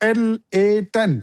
LA10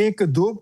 1-2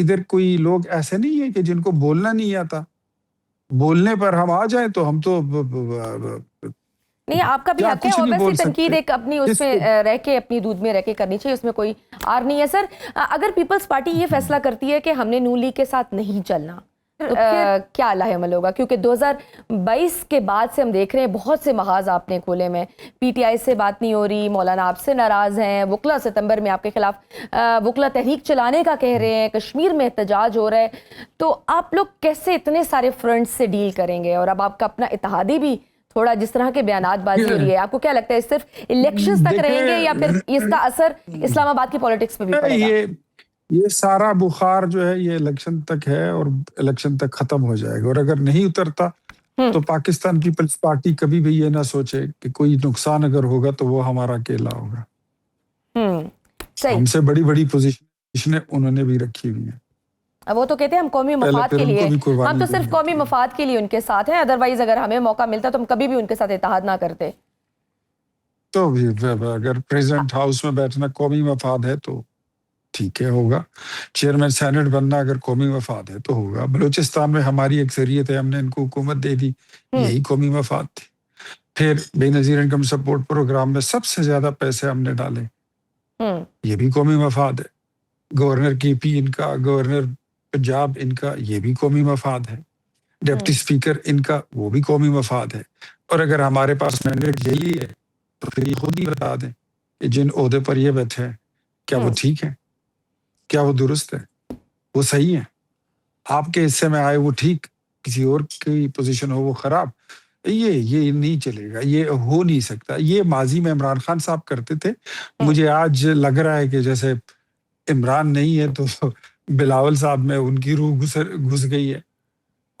ادھر کوئی لوگ ایسے نہیں ہیں کہ جن کو بولنا نہیں آتا, بولنے پر ہم آ جائیں تو ہم تو نہیں, آپ کا بھی کیا حق ہے, کچھ نہیں بول اوبیسلی تنقید سکتے. ایک اپنی اس کس میں کو رہ کے, اپنی دودھ میں رہ کے کرنی چاہیے, اس میں کوئی آر نہیں ہے. سر, اگر پیپلز پارٹی یہ فیصلہ کرتی ہے کہ ہم نے نون لیگ کے ساتھ نہیں چلنا, تو پھر کیا لاہ عمل ہوگا؟ کیونکہ 2022 کے بعد سے ہم دیکھ رہے ہیں بہت سے محاذ آپ نے کھولے میں, پی ٹی آئی سے بات نہیں ہو رہی, مولانا آپ سے ناراض ہیں, وکلا ستمبر میں آپ کے خلاف وکلا تحریک چلانے کا کہہ رہے ہیں, کشمیر میں احتجاج ہو رہا ہے, تو آپ لوگ کیسے اتنے سارے فرنٹ سے ڈیل کریں گے؟ اور اب آپ کا اپنا اتحادی بھی تھوڑا جس طرح کے بیانات بازی ہو رہی ہے, آپ کو کیا لگتا ہے صرف الیکشنز تک رہیں گے یا پھر اس کا اثر اسلام آباد کی پولیٹکس پہ بھی پڑے گا؟ یہ سارا بخار جو ہے یہ الیکشن تک ہے اور الیکشن تک ختم ہو جائے گا. اور اگر نہیں اترتا تو پاکستان پیپلز پارٹی کبھی بھی یہ نہ سوچے کہ کوئی نقصان اگر ہوگا تو وہ ہمارا اکیلا ہوگا. ہم سے بڑی بڑی پوزیشنیں انہوں نے بھی رکھی ہوئی ہیں. وہ تو کہتے ہیں ہم قومی مفاد کے لیے, ہم تو صرف قومی مفاد کے لیے ان کے ساتھ ہیں, ادروائز اگر ہمیں موقع ملتا تو ہم کبھی بھی ان کے ساتھ اتحاد نہ کرتے. تو اگر پریزیڈنٹ ہاؤس میں بیٹھنا قومی مفاد ہے تو ٹھیک ہے, ہوگا. چیئرمین سینٹ بننا اگر قومی مفاد ہے تو ہوگا. بلوچستان میں ہماری اکثریت ہے, ہم نے ان کو حکومت دے دی, یہی قومی مفاد تھی. پھر بے نظیر انکم سپورٹ پروگرام میں سب سے زیادہ پیسے ہم نے ڈالے, یہ بھی قومی مفاد ہے. گورنر کے پی ان کا, گورنر پنجاب ان کا, یہ بھی قومی مفاد ہے. ڈپٹی اسپیکر ان کا, وہ بھی قومی مفاد ہے. اور اگر ہمارے پاس مینڈیٹ یہی ہے تو پھر یہ خود ہی بتا دیں کہ جن عہدے پر یہ بیٹھے ہیں کیا وہ ٹھیک ہے, کیا وہ درست ہے, وہ صحیح ہے. آپ کے حصے میں آئے وہ ٹھیک, کسی اور کی پوزیشن ہو وہ خراب. یہ نہیں چلے گا, یہ ہو نہیں سکتا. یہ ماضی میں عمران خان صاحب کرتے تھے. مجھے آج لگ رہا ہے کہ جیسے عمران نہیں ہے تو بلاول صاحب میں ان کی روح گھس گئی ہے,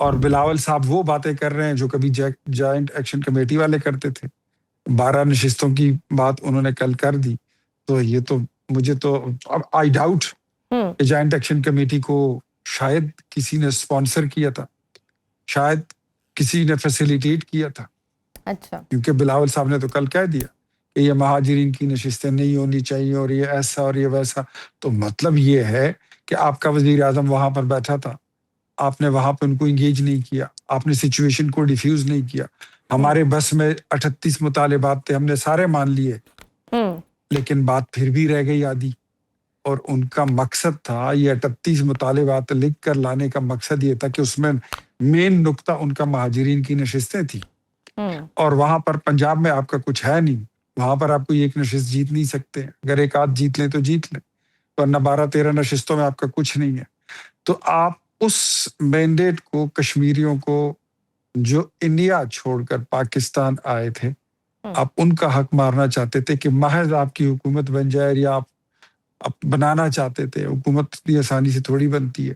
اور بلاول صاحب وہ باتیں کر رہے ہیں جو کبھی جوائنٹ ایکشن کمیٹی والے کرتے تھے. 12 نشستوں کی بات انہوں نے کل کر دی. تو یہ تو مجھے تو آئی ڈاؤٹ کہ جوائنٹ ایکشن کمیٹی کو شاید کسی نے اسپانسر کیا تھا, شاید کسی نے فیسیلیٹیٹ کیا تھا. اچھا, کیونکہ بلاول صاحب نے تو کل کہہ دیا کہ یہ مہاجرین کی نشستیں نہیں ہونی چاہیے اور یہ ایسا اور یہ ویسا. تو مطلب یہ ہے کہ آپ کا وزیر اعظم وہاں پر بیٹھا تھا, آپ نے وہاں پہ ان کو انگیج نہیں کیا, آپ نے سچویشن کو ڈیفیوز نہیں کیا. ہمارے بس میں 38 مطالبات تھے, ہم نے سارے مان لیے, لیکن بات پھر بھی رہ گئی آدھی. اور ان کا مقصد تھا, یہ 38 مطالبات لکھ کر لانے کا مقصد یہ تھا کہ اس میں مین نقطہ ان کا مہاجرین کی نشستیں تھی. اور وہاں پر پنجاب میں آپ کا کچھ ہے نہیں, وہاں پر آپ کوئی ایک نشست جیت نہیں سکتے. اگر ایک آدھ جیت لیں تو جیت لیں, ورنہ 12-13 نشستوں میں آپ کا کچھ نہیں ہے. تو آپ اس مینڈیٹ کو کشمیریوں کو جو انڈیا چھوڑ کر پاکستان آئے تھے, آپ ان کا حق مارنا چاہتے تھے کہ محض آپ کی حکومت بن جائے, یا آپ بنانا چاہتے تھے. حکومت اتنی آسانی سے تھوڑی بنتی ہے,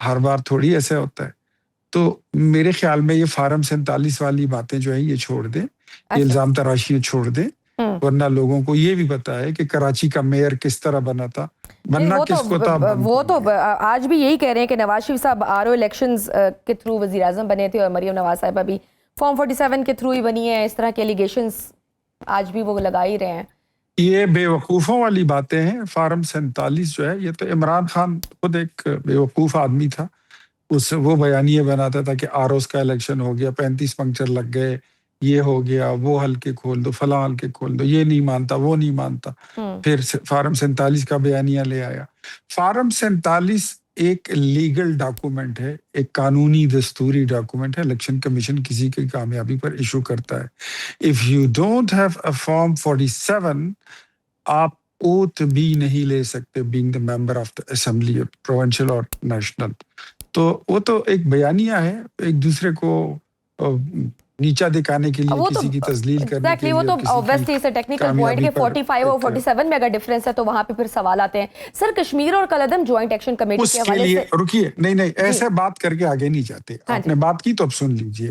ہر بار تھوڑی ایسے ہوتا ہے. تو میرے خیال میں یہ فارم 47 والی باتیں جو ہیں یہ چھوڑ دیں, یہ الزام تراشیاں چھوڑ دیں. ورنہ لوگوں کو یہ بھی پتا ہے کہ کراچی کا میئر کس طرح بنا تھا, بننا کس کو تھا. وہ تو آج بھی یہی کہہ رہے ہیں کہ نواز شریف صاحب آر او الیکشنز کے تھرو وزیر اعظم بنے تھے, اور مریم نواز صاحبہ بھی فارم 47 کے تھرو ہی بنی ہے. اس طرح کے ایلیگیشنز آج بھی وہ لگا ہی رہے ہیں. یہ بے وقوفوں والی باتیں ہیں. فارم 47 جو ہے یہ تو عمران خان خود ایک بے وقوف آدمی تھا, وہ بیانیے بناتا تھا کہ آروز کا الیکشن ہو گیا, 35 پنکچر لگ گئے, یہ ہو گیا, وہ حلقے کھول دو, فلاں حلقے کھول دو, یہ نہیں مانتا, وہ نہیں مانتا. پھر فارم 47 کا بیانیہ لے آیا. فارم 47 ایک لیگل ڈاکومنٹ ہے, ایک قانونی دستوری ڈاکومنٹ ہے. الیکشن کمیشن کسی کی کامیابی پر ایشو کرتا ہے. If you don't have a form 47, آپ اوتھ بھی نہیں لے سکتے being the member of the assembly, provincial اور نیشنل. تو وہ تو ایک بیانیہ ہے, ایک دوسرے کو نیچا دکھانے کے لیے, کسی کی تذلیل کرنے کے لیے. وہ تو obviously اس ٹیکنیکل پوائنٹ کہ 45 اور 47 میں اگر ڈیفرنس ہے تو وہاں پہ پھر سوال آتے ہیں. سر, کشمیر اور کالعدم جوائنٹ ایکشن کمیٹی کے حوالے سے رکیے, نہیں ایسے بات کر کے آگے نہیں جاتے. آپ نے بات کی تو اب سن لیجئے.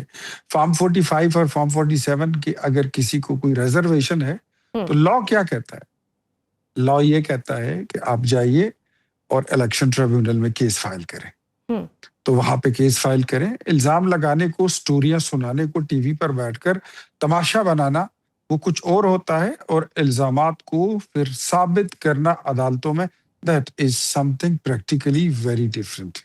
فارم 45 اور فارم 47 کی اگر کسی کو کوئی ریزرویشن ہے تو لا کیا کہتا ہے؟ لا یہ کہتا ہے کہ آپ جائیے اور الیکشن ٹریبیونل میں کیس فائل کریں. تو وہاں پہ کیس فائل کریں. الزام لگانے کو, سٹوریاں سنانے کو, ٹی وی پر بیٹھ کر تماشا بنانا وہ کچھ اور ہوتا ہے, اور الزامات کو پھر ثابت کرنا عدالتوں میں that is something practically very different.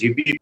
GP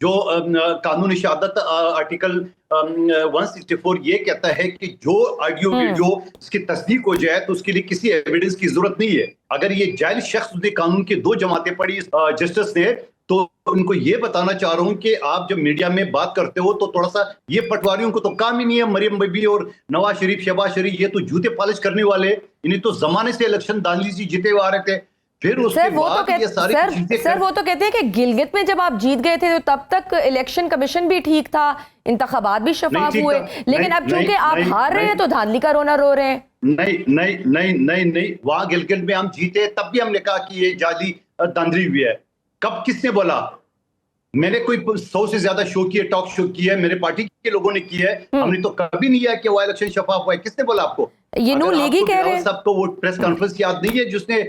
جو قانون شہادت آرٹیکل 164 یہ کہتا ہے کہ جو آڈیو ویڈیو اس کی تصدیق ہو جائے تو اس کے لیے کسی ایویڈنس کی ضرورت نہیں ہے. اگر یہ جاہل شخص نے قانون کی 2 جماعتیں پڑھی جسٹس نے, تو ان کو یہ بتانا چاہ رہا ہوں کہ آپ جب میڈیا میں بات کرتے ہو تو تھوڑا سا یہ پٹواریوں کو تو کام ہی نہیں ہے. مریم بی بی اور نواز شریف, شہباز شریف, یہ تو جوتے پالش کرنے والے, انہیں تو زمانے سے الیکشن دانلی سے جیتے ہوئے آ رہے تھے. پھر اس کے بعد یہ ساری چیزیں سر وہ تو کہتے ہیں کہ گلگت میں جب آپ جیت گئے تھے تو تب تک الیکشن کمیشن بھی ٹھیک تھا, انتخابات بھی شفاف ہوئے, لیکن اب چونکہ آپ ہار رہے ہیں تو دھاندلی کا رونا رو رہے ہیں. نہیں, وہاں گلگت میں ہم جیتے تب بھی ہم نے کہا کہ یہ جعلی دھاندلی ہوئی ہے. کب کس نے بولا؟ میں نے کوئی 100 سے زیادہ شو کیے, ٹاک شو کیے, میرے پارٹی کے لوگوں نے کی ہے. ہم نے تو کبھی نہیں ہے کہ وہ الیکشن شفاف ہوا ہے. کس نے بولا آپ کو؟ یہ نون لیگ ہی کہہ رہے ہیں. سب کو وہ پریس کانفرنس یاد نہیں ہے جس نے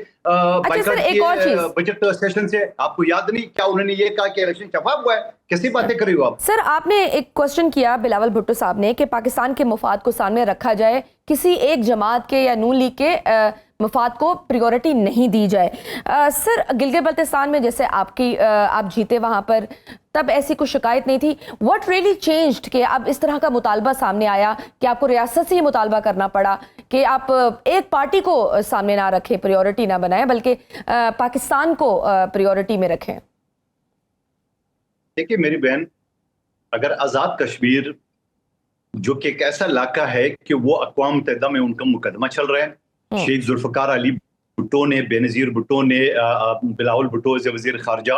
بجٹ سیشن سے, آپ کو یاد نہیں کیا انہوں نے یہ کہا کہ الیکشن شفاف ہوا ہے؟ کیسی باتیں کر رہی ہو آپ؟ سر آپ نے ایک کوسچن کیا بلاول بھٹو صاحب نے کہ پاکستان کے مفاد کو سامنے رکھا جائے, کسی ایک جماعت کے یا نون لیگ کے مفاد کو پریورٹی نہیں دی جائے. سر گلگت بلتستان میں جیسے آپ جیتے وہاں پر, تب ایسی کوئی شکایت نہیں تھی. واٹ ریئلی چینجڈ کہ اب اس طرح کا مطالبہ سامنے آیا کہ آپ کو ریاست سے ہی مطالبہ کرنا پڑا کہ آپ ایک پارٹی کو سامنے نہ رکھیں, پریورٹی نہ بنائیں, بلکہ پاکستان کو پریورٹی میں رکھیں؟ دیکھیں میری بہن, اگر آزاد کشمیر جو کہ ایک ایسا علاقہ ہے کہ وہ اقوام متحدہ میں ان کا مقدمہ چل رہا ہے, شیخ ذوالفقار علی بھٹو نے, بے نظیر بھٹو نے, بلاول بھٹو سے وزیر خارجہ,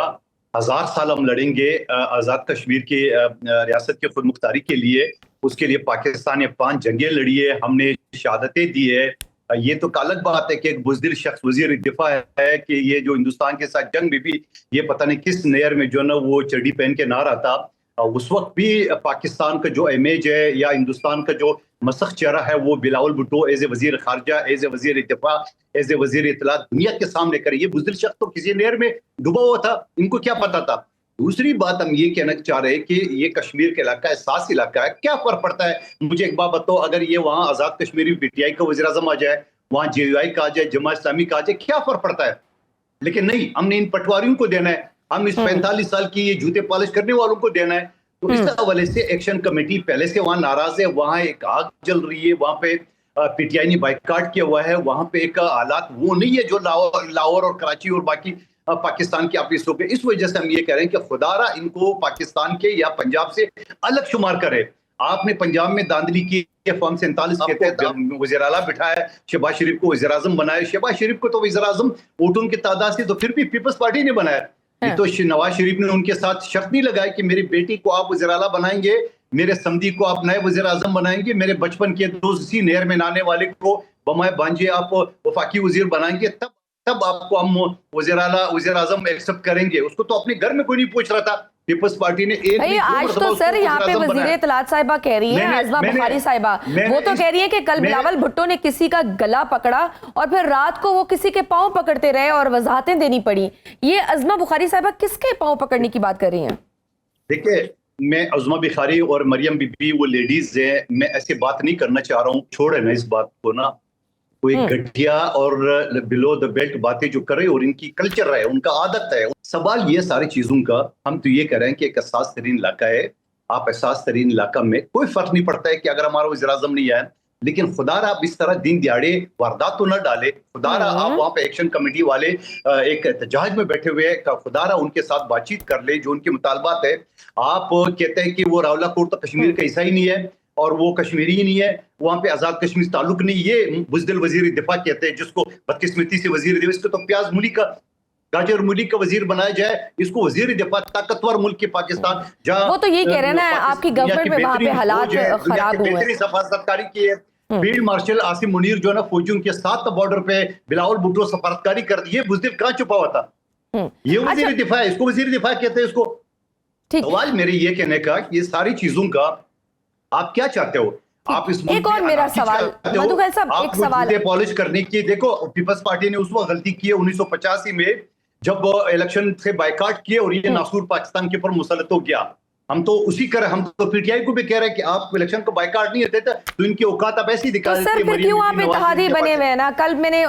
1000 سال ہم لڑیں گے آزاد کشمیر کی ریاست کی خود مختاری کے لیے. اس کے لیے پاکستان نے 5 جنگیں لڑی ہے, ہم نے شہادتیں دی ہے. یہ تو الگ بات ہے کہ ایک بزدل شخص وزیر دفاع ہے کہ یہ جو ہندوستان کے ساتھ جنگ میں بھی یہ پتہ نہیں کس نہر میں جو ہے نا وہ چڑی پہن کے نہ رہا تھا. اس وقت بھی پاکستان کا جو امیج ہے یا ہندوستان کا جو مسخ چہرہ ہے وہ بلاول بھٹو ایز اے وزیر خارجہ, ایز اے وزیر دفاع, ایز اے وزیر اطلاعات دنیا کے سامنے کرے. یہ بزدل شخص تو کسی نہر میں ڈوبا ہوا تھا, ان کو کیا پتا تھا؟ دوسری بات ہم یہ کہنا چاہ رہے ہیں کہ یہ کشمیر کا علاقہ حساس علاقہ ہے. کیا فرق پڑتا ہے؟ مجھے ایک بات بتاؤ, اگر یہ وہاں آزاد کشمیری پی ٹی آئی کا وزیر اعظم آ جائے, وہاں جے یو آئی کا آ جائے, جماعت اسلامی کا آ جائے, کیا فرق پڑتا ہے؟ لیکن نہیں, ہم نے ان پٹواریوں کو دینا ہے, ہم اس 45 سال کی یہ جوتے پالش کرنے والوں کو دینا ہے. تو اس حوالے سے ایکشن کمیٹی پہلے سے وہاں ناراض ہے, وہاں ایک آگ جل رہی ہے, وہاں پہ پی ٹی آئی نے بائیکاٹ کیا ہوا ہے, وہاں پہ ایک حالات وہ نہیں ہے جو لاہور اور کراچی اور باقی پاکستان کے آفیسوں پہ. اس وجہ سے ہم یہ کہہ رہے ہیں کہ خدا را ان کو پاکستان کے یا پنجاب سے الگ شمار کرے. آپ نے پنجاب میں داندلی کی, فارم 47 کے تحت وزیر اعلیٰ بٹھایا, شہباز شریف کو وزیر اعظم بنایا. شہباز شریف کو تو وزیر اعظم ووٹوں کی تعداد سے تو پھر بھی پیپلز پارٹی نے بنایا. یہ تو نواز شریف نے ان کے ساتھ شرط نہیں لگائی کہ میری بیٹی کو آپ وزیر اعلیٰ بنائیں گے, میرے سمدھی کو آپ نئے وزیر اعظم بنائیں گے, میرے بچپن کے دوست اسی نہر میں نہانے والے کو بمائے بانجے آپ وفاقی وزیر بنائیں گے, تب آپ کو ہم وزیر اعلیٰ وزیر اعظم ایکسپٹ کریں گے. اس کو تو اپنے گھر میں کوئی نہیں پوچھ رہا تھا. پیپلز پارٹی نے آج تو سر یہاں پہ وزیر اطلاعات صاحبہ کہہ رہی ہیں, عظمہ بخاری صاحبہ, وہ تو کہہ رہی ہیں کہ کل بلاول بھٹو نے کسی کا گلا پکڑا اور پھر رات کو وہ کسی کے پاؤں پکڑتے رہے اور وضاحتیں دینی پڑی. یہ عظمہ بخاری صاحبہ کس کے پاؤں پکڑنے کی بات کر رہی ہیں؟ دیکھیں, میں عظمہ بخاری اور مریم بی بی وہ لیڈیز ہیں, میں ایسی بات نہیں کرنا چاہ رہا ہوں. چھوڑے نا اس بات کو, نا کوئی گٹھیا اور بلو دا بیلٹ باتیں جو کر رہے اور ان کی کلچر ہے, ان کا عادت ہے. سوال یہ ساری چیزوں کا, ہم تو یہ کہہ رہے ہیں کہ ایک حساس ترین علاقہ ہے. آپ حساس ترین علاقہ میں کوئی فرق نہیں پڑتا ہے کہ اگر ہمارا وزیر اعظم نہیں آئے, لیکن خدا را آپ اس طرح دن دیہڑے واردات تو نہ ڈالے. خدا را آپ وہاں پہ ایکشن کمیٹی والے ایک احتجاج میں بیٹھے ہوئے, خدا را ان کے ساتھ بات چیت کر لے جو ان کے مطالبات ہے. آپ کہتے ہیں کہ وہ راولہ کوٹ تو کشمیر کا حصہ ہی نہیں ہے اور وہ کشمیری ہی نہیں ہے, وہاں پہ آزاد کشمیر تعلق نہیں. یہ بزدل وزیر دفاع کہتے ہیں جس کو بدقسمتی سے وزیر دفاع, اس کو تو پیاز مولی کا گاجر مولی کا وزیر بنایا جائے, اس کو وزیر دفاع طاقتور ملک کے پاکستان جہاں وہ تو یہ کہہ رہے ہیں آپ کی گورنمنٹ میں وہاں پہ حالات خراب ہوئے, بہترین سفارتکاری کی ہے. فیلڈ مارشل عاصم منیر جو ہے نا فوجیوں کے ساتھ بارڈر پہ بلاول بھٹو سفارتکاری کر دی. یہ بزدل کہاں چھپا ہوا تھا؟ یہ وزیر دفاع ہے, اس کو وزیر دفاع کہتے ہیں. اس کو سوال میرے یہ کہنے کا کہ یہ ساری چیزوں کا آپ کیا چاہتے ہو؟ آپ اس ایک اور میرا سوال مدھوکر صاحب, ایک سوال پالش کرنے کی. دیکھو پیپلز پارٹی نے اس وقت غلطی کی ہے 1985 میں جب الیکشن سے بائیکاٹ کیے اور یہ ناسور پاکستان کے اوپر مسلط ہو گیا. ہم تو اسی ہم تو پی ٹی آئی کو بھی کہہ رہے ہیں کہ آپ الیکشن کو بائیکاٹ نہیں ہوتے تو ان کی اوقات آپ ایسی دکھا دیتے ہیں. سر پھر کیوں آپ اتحادی بنے ہوئے ہیں نا؟ کل میں نے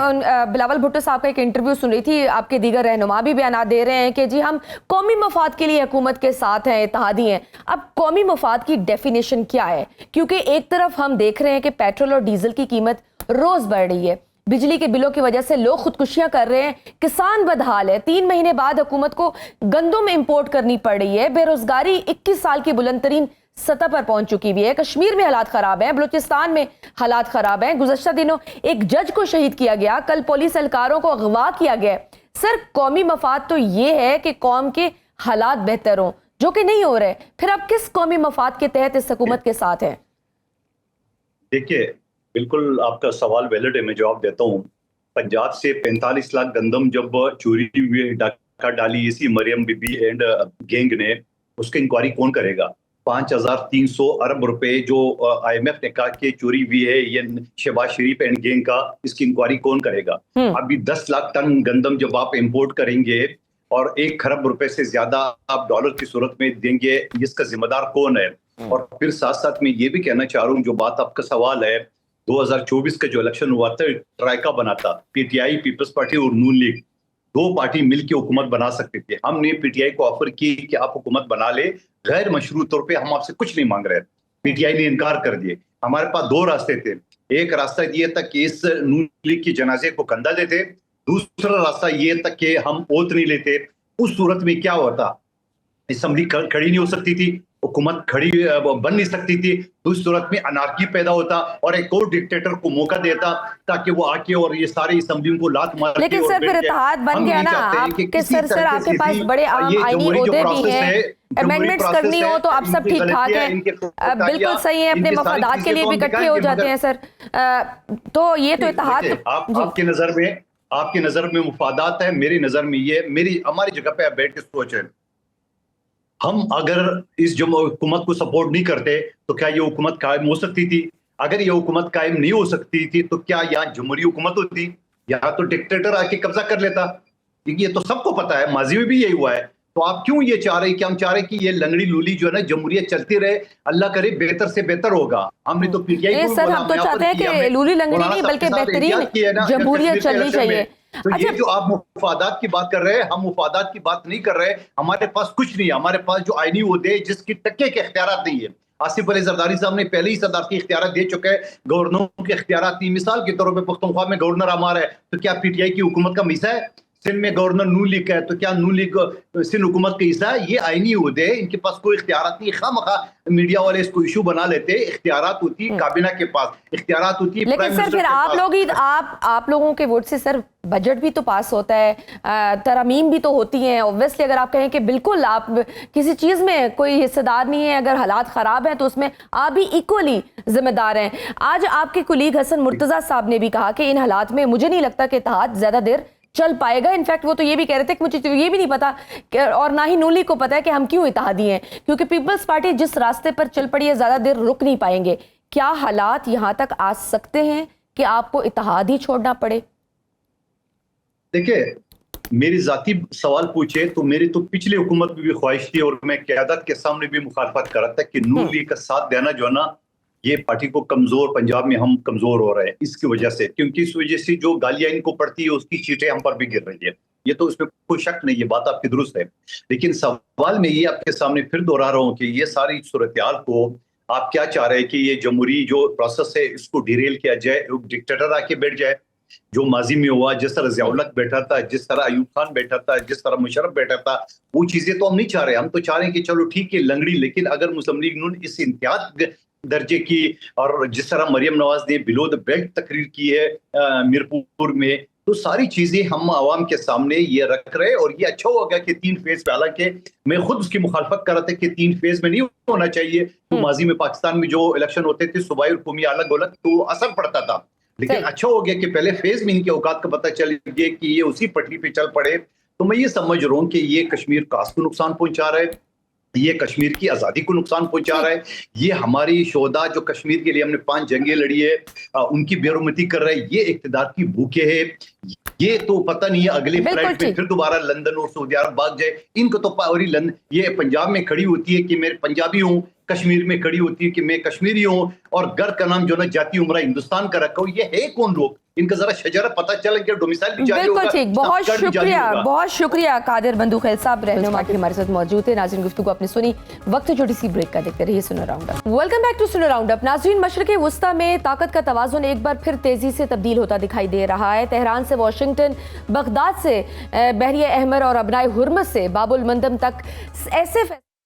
بلاول بھٹو صاحب کا ایک انٹرویو سن رہی تھی، آپ کے دیگر رہنما بھی بیانات دے رہے ہیں کہ جی ہم قومی مفاد کے لیے حکومت کے ساتھ ہیں، اتحادی ہیں. اب قومی مفاد کی ڈیفینیشن کیا ہے؟ کیونکہ ایک طرف ہم دیکھ رہے ہیں کہ پیٹرول اور ڈیزل کی قیمت روز بڑھ رہی ہے، بجلی کے بلوں کی وجہ سے لوگ خودکشیاں کر رہے ہیں، کسان بدحال ہے، 3 مہینے بعد حکومت کو گندم امپورٹ کرنی پڑ رہی ہے، بے روزگاری 21 سال کی بلند ترین سطح پر پہنچ چکی بھی ہے، کشمیر میں حالات خراب ہیں، بلوچستان میں حالات خراب ہیں، گزشتہ دنوں ایک جج کو شہید کیا گیا، کل پولیس اہلکاروں کو اغوا کیا گیا. سر قومی مفاد تو یہ ہے کہ قوم کے حالات بہتر ہوں، جو کہ نہیں ہو رہے، پھر اب کس قومی مفاد کے تحت اس حکومت کے ساتھ ہیں؟ دیکھیے بالکل آپ کا سوال ویلڈ ہے، میں جواب دیتا ہوں. پنجاب سے 45 لاکھ گندم جب چوری ہوئے، ڈاکہ ڈالی اسی مریم بی بی اینڈ گینگ نے، اس کی انکوائری کون کرے گا؟ 5300 ارب روپے جو آئی ایم ایف نے کہا کہ چوری ہوئی ہے یہ شہباز شریف اینڈ گینگ کا، اس کی انکوائری کون کرے گا؟ ابھی 10 لاکھ ٹن گندم جب آپ امپورٹ کریں گے اور 1 کھرب روپے سے زیادہ آپ ڈالر کی صورت میں دیں گے، اس کا ذمہ دار کون ہے؟ اور پھر ساتھ ساتھ میں یہ بھی کہنا چاہ رہا ہوں، جو بات آپ کا سوال ہے، 2024 کا جو الیکشن ہوا تھا ٹرائکا بنا تھا، پی ٹی آئی، پیپلز پارٹی اور نون لیگ، 2 پارٹی مل کے حکومت بنا سکتے تھے. ہم نے پی ٹی آئی کو آفر کی کہ آپ حکومت بنا لے، غیر مشروط طور پہ ہم آپ سے کچھ نہیں مانگ رہے. پی ٹی آئی نے انکار کر دیے. ہمارے پاس 2 راستے تھے، ایک راستہ یہ تھا کہ اس نون لیگ کی جنازے کو کندھا دیتے، دوسرا راستہ یہ تھا کہ ہم اوت نہیں لیتے. اس صورت میں کیا ہوتا؟ اسمبلی کھڑی نہیں ہو سکتی تھی، حکومت کھڑی بن نہیں سکتی تھی، اس صورت میں انارکی پیدا ہوتا اور ایک اور ڈکٹیٹر کو موقع دیتا تاکہ وہ آ کے اور یہ سارے اسمبلیوں کو لات مار. لیکن سر پھر اتحاد بن گیا نا آپ کے. سر آپ کے پاس بڑے عام آئینی عہدے بھی ہیں، امینڈمنٹس کرنی ہو تو آپ سب ٹھیک ٹھاک ہیں، بالکل صحیح ہیں، اپنے مفادات کے لیے بھی اکٹھے ہو جاتے ہیں. سر تو یہ تو اتحاد آپ کی نظر میں مفادات ہے، میری نظر میں یہ ہماری جگہ پہ آپ بیٹھ کے سوچیں، ہم اگر اس حکومت کو سپورٹ نہیں کرتے تو کیا یہ حکومت قائم ہو سکتی تھی؟ اگر یہ حکومت قائم نہیں ہو سکتی تھی تو کیا یہاں جمہوری حکومت ہوتی؟ یہاں تو ڈکٹیٹر آ کے قبضہ کر لیتا. یہ تو سب کو پتا ہے، ماضی میں بھی یہی ہوا ہے. تو آپ کیوں یہ چاہ رہے کہ ہم چاہ رہے کہ یہ لنگڑی لولی جو ہے نا جمہوریت چلتی رہے؟ اللہ کرے بہتر سے بہتر ہوگا. ہم نے تو پی ٹی آئی کو سر ہم تو چاہتے ہیں کہ لولی لنگڑی نہیں بلکہ بہترین جمہوریت چلنی چاہیے. تو یہ جو آپ مفادات کی بات کر رہے ہیں، ہم مفادات کی بات نہیں کر رہے. ہمارے پاس کچھ نہیں ہے، ہمارے پاس جو آئینی عہدے جس کی ٹکے کے اختیارات نہیں ہے. آصف علی زرداری صاحب نے پہلے ہی صدارتی اختیارات دے چکے ہیں، گورنروں کے اختیارات نہیں. مثال کے طور پہ پختونخوا میں گورنر ہمارا ہے، تو کیا پی ٹی آئی کی حکومت کا حصہ ہے؟ سندھ میں گورنر نون لیگ کا ہے، تو کیا نون لیگ سندھ حکومت کا حصہ ہے؟ یہ آئینی عہدے، ان کے پاس کوئی اختیارات نہیں. خواہ میڈیا والے اس کو ایشو بنا لیتے. اختیارات ہوتی ہے کابینہ کے پاس، اختیارات ہوتی ہے لیکن سر پھر آپ لوگوں کے ووٹ سے سر بجٹ بھی تو پاس ہوتا ہے، ترامیم بھی تو ہوتی ہیں. اوبویسلی اگر آپ کہیں کہ بالکل آپ کسی چیز میں کوئی حصہ دار نہیں ہے، اگر حالات خراب ہیں تو اس میں آپ بھی ایکولی ذمہ دار ہیں. آج آپ کے کولیگ حسن مرتضیٰ صاحب نے بھی کہا کہ ان حالات میں مجھے نہیں لگتا کہ اتحاد زیادہ دیر چل پائے گا. انفیکٹ وہ تو یہ بھی کہہ رہے تھے کہ مجھے یہ بھی نہیں پتا اور نہ ہی نون لیگ کو پتا ہے کہ ہم کیوں اتحادی ہیں، کیونکہ پیپلز پارٹی جس راستے پر چل پڑی ہے زیادہ دیر رک نہیں پائیں گے. کیا حالات یہاں تک آ سکتے ہیں کہ آپ کو اتحاد ہی چھوڑنا پڑے؟ دیکھیں، میری ذاتی سوال پوچھے تو میری تو پچھلی حکومت میں بھی خواہش تھی اور میں قیادت کے سامنے بھی مخالفت کر رہا تھا کہ نون لیگ کا ساتھ دینا جو ہے نا، یہ پارٹی کو کمزور، پنجاب میں ہم کمزور ہو رہے ہیں اس کی وجہ سے، کیونکہ اس وجہ سے جو گالیاں ان کو پڑتی ہے اس کی چیٹیں ہم پر بھی گر رہی ہے. یہ تو اس میں کوئی شک نہیں، یہ بات آپ کی درست ہے. لیکن سوال میں یہ آپ کے سامنے پھر دوہرا رہا ہوں کہ یہ ساری صورتحال کو آپ کیا چاہ رہے ہیں کہ یہ جمہوری جو پروسیس ہے اس کو ڈیریل کیا جائے، ڈکٹیٹر آ کے بیٹھ جائے جو ماضی میں ہوا، جس طرح ضیاء الحق بیٹھا تھا، جس طرح ایوب خان بیٹھا تھا، جس طرح مشرف بیٹھا تھا، وہ چیزیں تو ہم نہیں چاہ رہے. ہم تو چاہ رہے ہیں کہ چلو ٹھیک ہے لنگڑی، لیکن اگر مسلم لیگ نون اس انتہا درجے کی، اور جس طرح مریم نواز نے بلو دا بیلٹ تقریر کی ہے میرپور میں، تو ساری چیزیں ہم عوام کے سامنے یہ رکھ رہے. اور یہ اچھا ہوگا کہ 3 فیز پہ، حالانکہ میں خود اس کی مخالفت کر رہا تھا کہ 3 فیز میں نہیں ہونا چاہیے. تو ماضی میں پاکستان میں جو الیکشن ہوتے تھے صوبائی اور قومی الگ الگ، تو اثر پڑتا تھا. لیکن اچھا ہو گیا کہ پہلے فیز میں ان کے اوقات کا پتہ چل گیا کہ یہ اسی پٹری پہ چل پڑے. تو میں یہ سمجھ رہا ہوں کہ یہ کشمیر کو نقصان پہنچا رہا ہے. یہ کشمیر کی آزادی کو نقصان پہنچا رہا ہے، یہ ہماری شہداء جو کشمیر کے لیے ہم نے 5 جنگیں لڑی ہے ان کی بےرحمتی کر رہا ہے، یہ اقتدار کی بھوکے ہے، یہ تو پتہ نہیں ہے اگلے فلائٹ پہ پھر دوبارہ لندن اور سعودی عرب بھاگ جائے، ان کو تو یہ پنجاب میں کھڑی ہوتی ہے کہ میں پنجابی ہوں، کشمیر میں کھڑی ہوتی ہے کہ میں کشمیری ہوں، اور گھر کا نام جو نا جاتی عمرہ ہندوستان کا رکھا ہو، یہ ہے کون لوگ؟ ان کا ذرا شجرہ پتہ چلا کہ ڈومیسائل بھی جاری ہوگا۔ بالکل ٹھیک، بہت شکریہ قادر بندوخیل صاحب رہنما کے ہمارے ساتھ موجود تھے۔ ناظرین گفتگو آپ نے سنی، وقت چھوٹی سی بریک کا، دیکھتے رہیے Suno round up. Welcome back to Suno round up. ناظرین، مشرق وسطیٰ میں طاقت کا توازن ایک بار پھر تیزی سے تبدیل ہوتا دکھائی دے رہا ہے۔ تہران سے واشنگٹن، بغداد سے بحیرہ احمر اور ابنائے ہرمز سے باب المندب تک ایسے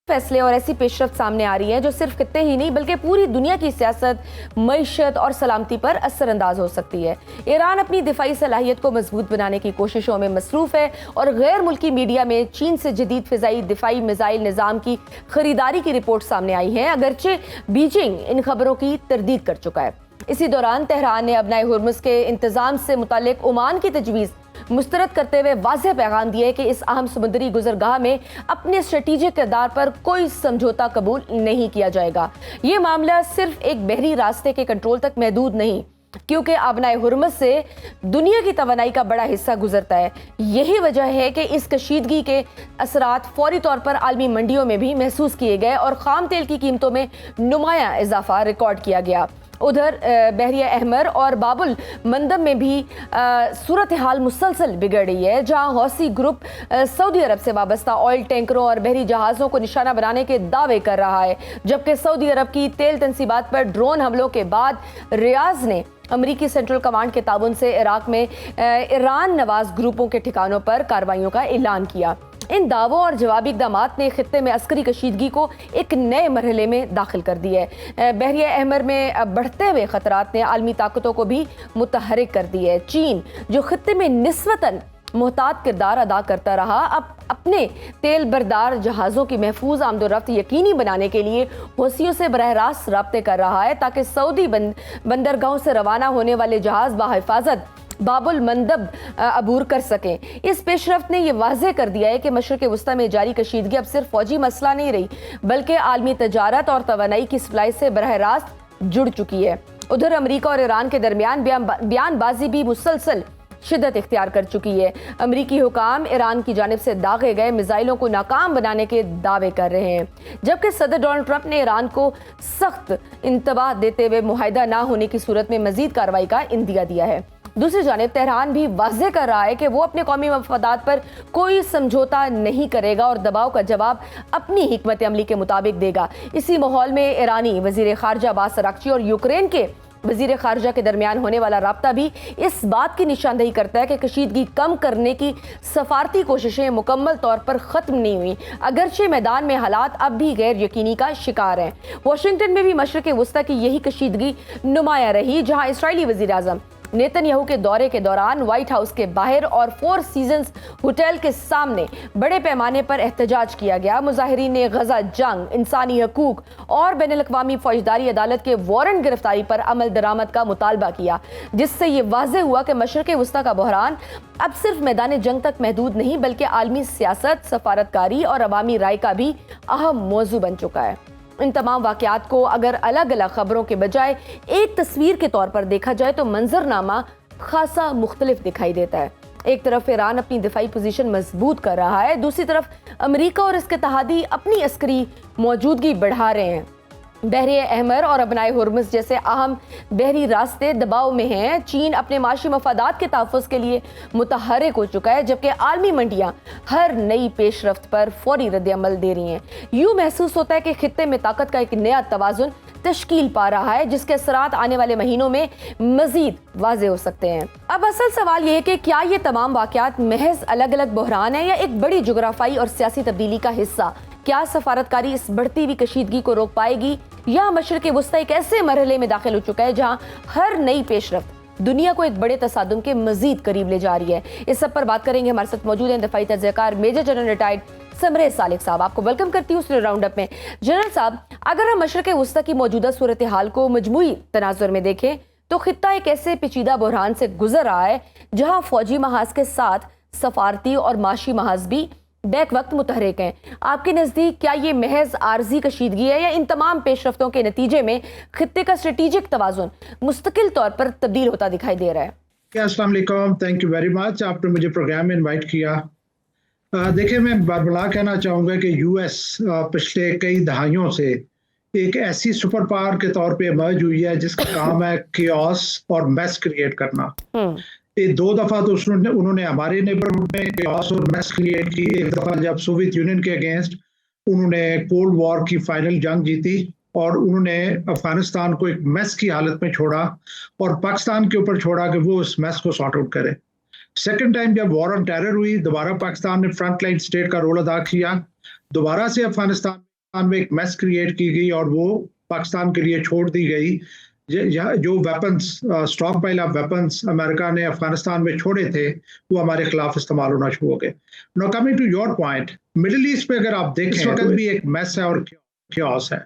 فیصلے اور ایسی پیش رفت سامنے آ رہی ہے جو صرف خطے ہی نہیں بلکہ پوری دنیا کی سیاست، معیشت اور سلامتی پر اثر انداز ہو سکتی ہے۔ ایران اپنی دفاعی صلاحیت کو مضبوط بنانے کی کوششوں میں مصروف ہے اور غیر ملکی میڈیا میں چین سے جدید فضائی دفاعی میزائل نظام کی خریداری کی رپورٹ سامنے آئی ہیں، اگرچہ بیجنگ ان خبروں کی تردید کر چکا ہے۔ اسی دوران تہران نے ابنائے ہرمز کے انتظام سے متعلق عمان کی تجویز مسترد کرتے ہوئے واضح پیغام دیا ہے کہ اس اہم سمندری گزرگاہ میں اپنے اسٹریٹجک کردار پر کوئی سمجھوتا قبول نہیں کیا جائے گا۔ یہ معاملہ صرف ایک بحری راستے کے کنٹرول تک محدود نہیں، کیونکہ ابنائے ہرمز سے دنیا کی توانائی کا بڑا حصہ گزرتا ہے۔ یہی وجہ ہے کہ اس کشیدگی کے اثرات فوری طور پر عالمی منڈیوں میں بھی محسوس کیے گئے اور خام تیل کی قیمتوں میں نمایاں اضافہ ریکارڈ کیا گیا۔ ادھر بحیرہ احمر اور باب المندب میں بھی صورتحال مسلسل بگڑ رہی ہے، جہاں حوثی گروپ سعودی عرب سے وابستہ آئل ٹینکروں اور بحری جہازوں کو نشانہ بنانے کے دعوے کر رہا ہے، جبکہ سعودی عرب کی تیل تنصیبات پر ڈرون حملوں کے بعد ریاض نے امریکی سینٹرل کمانڈ کے تعاون سے عراق میں ایران نواز گروپوں کے ٹھکانوں پر کارروائیوں کا اعلان کیا۔ ان دعووں اور جوابی اقدامات نے خطے میں عسکری کشیدگی کو ایک نئے مرحلے میں داخل کر دیا ہے۔ بحیرہ احمر میں بڑھتے ہوئے خطرات نے عالمی طاقتوں کو بھی متحرک کر دی ہے۔ چین، جو خطے میں نسبتاً محتاط کردار ادا کرتا رہا، اب اپنے تیل بردار جہازوں کی محفوظ آمد و رفت یقینی بنانے کے لیے حوثیوں سے براہ راست رابطے کر رہا ہے تاکہ سعودی بندرگاہوں سے روانہ ہونے والے جہاز بحفاظت باب المندب عبور کر سکیں۔ اس پیش رفت نے یہ واضح کر دیا ہے کہ مشرق وسطیٰ میں جاری کشیدگی اب صرف فوجی مسئلہ نہیں رہی بلکہ عالمی تجارت اور توانائی کی سپلائی سے براہ راست جڑ چکی ہے۔ ادھر امریکہ اور ایران کے درمیان بیان بازی بھی مسلسل شدت اختیار کر چکی ہے۔ امریکی حکام ایران کی جانب سے داغے گئے میزائلوں کو ناکام بنانے کے دعوے کر رہے ہیں، جبکہ صدر ڈونلڈ ٹرمپ نے ایران کو سخت انتباہ دیتے ہوئے معاہدہ نہ ہونے کی صورت میں مزید کارروائی کا اندیہ دیا ہے۔ دوسری جانب تہران بھی واضح کر رہا ہے کہ وہ اپنے قومی مفادات پر کوئی سمجھوتا نہیں کرے گا اور دباؤ کا جواب اپنی حکمت عملی کے مطابق دے گا۔ اسی ماحول میں ایرانی وزیر خارجہ عباس اراغچی اور یوکرین کے وزیر خارجہ کے درمیان ہونے والا رابطہ بھی اس بات کی نشاندہی کرتا ہے کہ کشیدگی کم کرنے کی سفارتی کوششیں مکمل طور پر ختم نہیں ہوئی، اگرچہ میدان میں حالات اب بھی غیر یقینی کا شکار ہیں۔ واشنگٹن میں بھی مشرق وسطیٰ کی یہی کشیدگی نمایاں رہی، جہاں اسرائیلی وزیر اعظم نیتن یاہو کے دورے کے دوران وائٹ ہاؤس کے باہر اور فور سیزنز ہوٹل کے سامنے بڑے پیمانے پر احتجاج کیا گیا۔ مظاہرین نے غزہ جنگ، انسانی حقوق اور بین الاقوامی فوجداری عدالت کے وارنٹ گرفتاری پر عمل درآمد کا مطالبہ کیا، جس سے یہ واضح ہوا کہ مشرق وسطیٰ کا بحران اب صرف میدان جنگ تک محدود نہیں بلکہ عالمی سیاست، سفارتکاری اور عوامی رائے کا بھی اہم موضوع بن چکا ہے۔ ان تمام واقعات کو اگر الگ الگ خبروں کے بجائے ایک تصویر کے طور پر دیکھا جائے تو منظرنامہ خاصا مختلف دکھائی دیتا ہے۔ ایک طرف ایران اپنی دفاعی پوزیشن مضبوط کر رہا ہے، دوسری طرف امریکہ اور اس کے اتحادی اپنی عسکری موجودگی بڑھا رہے ہیں۔ بحیرہ احمر اور ابنائے ہرمز جیسے اہم بحری راستے دباؤ میں ہیں۔ چین اپنے معاشی مفادات کے تحفظ کے لیے متحرک ہو چکا ہے، جبکہ عالمی منڈیاں ہر نئی پیش رفت پر فوری رد عمل دے رہی ہیں۔ یوں محسوس ہوتا ہے کہ خطے میں طاقت کا ایک نیا توازن تشکیل پا رہا ہے، جس کے اثرات آنے والے مہینوں میں مزید واضح ہو سکتے ہیں۔ اب اصل سوال یہ ہے کہ کیا یہ تمام واقعات محض الگ الگ بحران ہیں یا ایک بڑی جغرافیائی اور سیاسی تبدیلی کا حصہ؟ کیا سفارتکاری اس بڑھتی ہوئی کشیدگی کو روک پائے گی یا مشرق وسطیٰ ایک ایسے مرحلے میں داخل ہو چکا ہے جہاں ہر نئی پیش رفت دنیا کو ایک بڑے تصادم کے مزید قریب لے جا رہی ہے؟ اس سب پر بات کریں گے۔ ہمارے ساتھ موجود ہیں دفاعی تجزیہ کار میجر جنرل ریٹائرڈ سمرے سالک صاحب۔ آپ کو ویلکم کرتی ہوں اس راؤنڈ اپ میں۔ جنرل صاحب، اگر ہم مشرق وسطیٰ کی موجودہ صورتحال کو مجموعی تناظر میں دیکھیں تو خطہ ایک ایسے پیچیدہ بحران سے گزر رہا ہے جہاں فوجی محاذ کے ساتھ سفارتی اور معاشی محاذ بھی بیک وقت متحرک ہیں. آپ کے نزدیک کیا یہ محض عارضی کشیدگی ہے یا ان تمام پیش رفتوں کے نتیجے میں خطے کا اسٹریٹجک توازن مستقل طور پر تبدیل ہوتا دکھائی دے رہا ہے؟ السلام علیکم، تھینک یو ویری مچ، آپ نے مجھے پروگرام میں انوائٹ کیا. دیکھیں، میں بلا کہنا چاہوں گا کہ یو ایس پچھلے کئی دہائیوں سے ایک ایسی سپر پاور کے طور پہ ایمرج ہوئی ہے جس کا کام ہے کیوس اور میس کریٹ کرنا. یہ 2 دفعہ تو انہوں نے ہمارے نیبرہڈ میں کیوس اور میس کریٹ کی. ایک دفعہ جب سوویت یونین کے اگینسٹ انہوں نے کولڈ وار کی فائنل جنگ جیتی اور انہوں نے افغانستان کو ایک میس کی حالت میں چھوڑا اور پاکستان کے اوپر چھوڑا کہ وہ اس میس کو سارٹ آؤٹ کرے. سیکنڈ ٹائم جب وار آن ٹیرر ہوئی، دوبارہ پاکستان نے فرنٹ لائن اسٹیٹ کا رول ادا کیا. دوبارہ سے افغانستان میں ایک میس کریٹ کی گئی اور وہ پاکستان کے لیے چھوڑ دی گئی. جو weapons, stockpile of weapons امریکہ نے افغانستان میں چھوڑے تھے وہ ہمارے خلاف استعمال ہونا شروع ہو گئے. No coming to your point, middle east پہ اگر آپ دیکھیں اس وقت بھی ایک میس ہے اور کیوس ہے.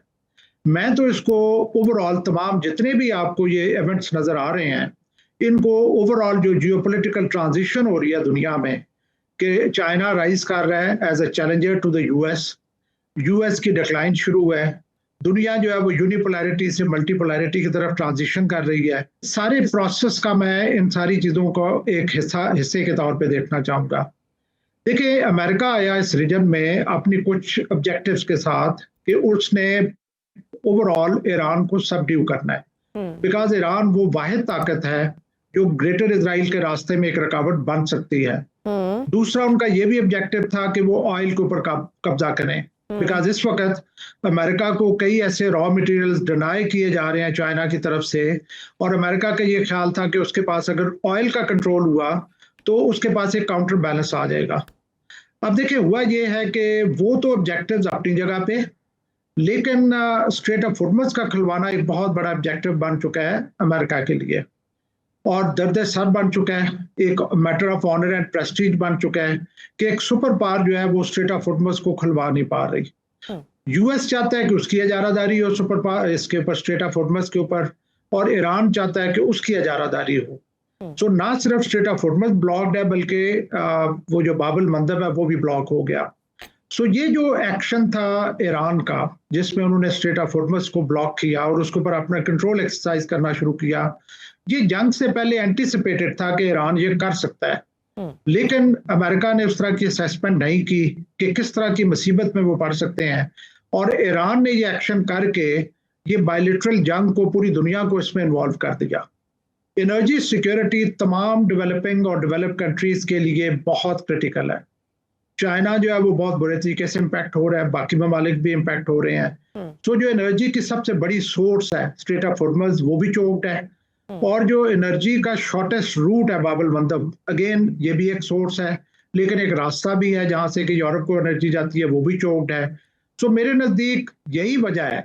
میں تو اس کو اوور آل تمام جتنے بھی آپ کو یہ ایونٹس نظر آ رہے ہیں ان کو اوور آل جو جیو پولیٹیکل ٹرانزیشن ہو رہی ہے دنیا میں کہ چائنا رائز کر رہا ہے as a challenger to the U S کی ڈکلائن شروع ہے. دنیا جو ہے وہ یونیپولارٹی سے ملٹی پولارٹی کی طرف ٹرانزیشن کر رہی ہے. سارے پروسیس کا میں ان ساری چیزوں کو ایک حصے کے طور پہ دیکھنا چاہوں گا. دیکھیں، امریکہ آیا اس ریجن میں اپنی کچھ آبجیکٹیوز کے ساتھ کہ اس نے اوور آل ایران کو سبڈیو کرنا ہے، بیکاز ایران وہ واحد طاقت ہے جو گریٹر اسرائیل کے راستے میں ایک رکاوٹ بن سکتی ہے. دوسرا ان کا یہ بھی آبجیکٹیو تھا کہ وہ آئل کے اوپر قبضہ کریں، بیکاز اس وقت امریکہ کو کئی ایسے را مٹیریلز ڈینائی کیے جا رہے ہیں چائنا کی طرف سے، اور امریکہ کا یہ خیال تھا کہ اس کے پاس اگر آئل کا کنٹرول ہوا تو اس کے پاس ایک کاؤنٹر بیلنس آ جائے گا. اب دیکھیں، ہوا یہ ہے کہ وہ تو آبجیکٹیوز اپنی جگہ پہ، لیکن اسٹریٹ آف ہارمز کا کھلوانا ایک بہت بڑا آبجیکٹیو بن چکا ہے امریکہ کے لیے اور درد سر بن چکا ہے. ایک matter of honour and prestige بن چکا ہے کہ ایک سپر پاور جو ہے وہ اسٹریٹ آف ہارمز کو کھلوا نہیں پا رہی. یو ایس چاہتا ہے کہ اس کی اجارہ داری ہو سپر پاور اس کے اوپر، اسٹریٹ آف ہارمز کے اوپر، اور ایران چاہتا ہے کہ اس کی اجارہ داری ہو. سو نہ صرف اسٹریٹ آف ہارمز بلاکڈ ہے بلکہ وہ جو باب المندب ہے وہ بھی بلاک ہو گیا. سو یہ جو ایکشن تھا ایران کا جس میں انہوں نے اسٹریٹ آف ہارمز کو بلاک کیا اور اس کے اوپر اپنا کنٹرول ایکسرسائز کرنا شروع کیا، یہ جنگ سے پہلے اینٹیسپیٹڈ تھا کہ ایران یہ کر سکتا ہے. لیکن امریکہ نے اس طرح کی اسیسمنٹ نہیں کی کہ کس طرح کی مصیبت میں وہ پڑ سکتے ہیں، اور ایران نے یہ ایکشن کر کے یہ بائیلیٹرل جنگ کو پوری دنیا کو اس میں انوالو کر دیا. انرجی سیکیورٹی تمام ڈیولپنگ اور ڈیولپ کنٹریز کے لیے بہت کرٹیکل ہے. چائنا جو ہے وہ بہت برے طریقے سے امپیکٹ ہو رہا ہے، باقی ممالک بھی امپیکٹ ہو رہے ہیں. تو جو انرجی کی سب سے بڑی سورس ہے اسٹریٹ آف ہارمز وہ بھی چوکڈ ہے، اور جو انرجی کا شارٹیسٹ روٹ ہے باب المندب، اگین یہ بھی ایک سورس ہے، لیکن ایک راستہ بھی ہے جہاں سے کہ یورپ کو انرجی جاتی ہے، وہ بھی چوکڈ ہے. سو میرے نزدیک یہی وجہ ہے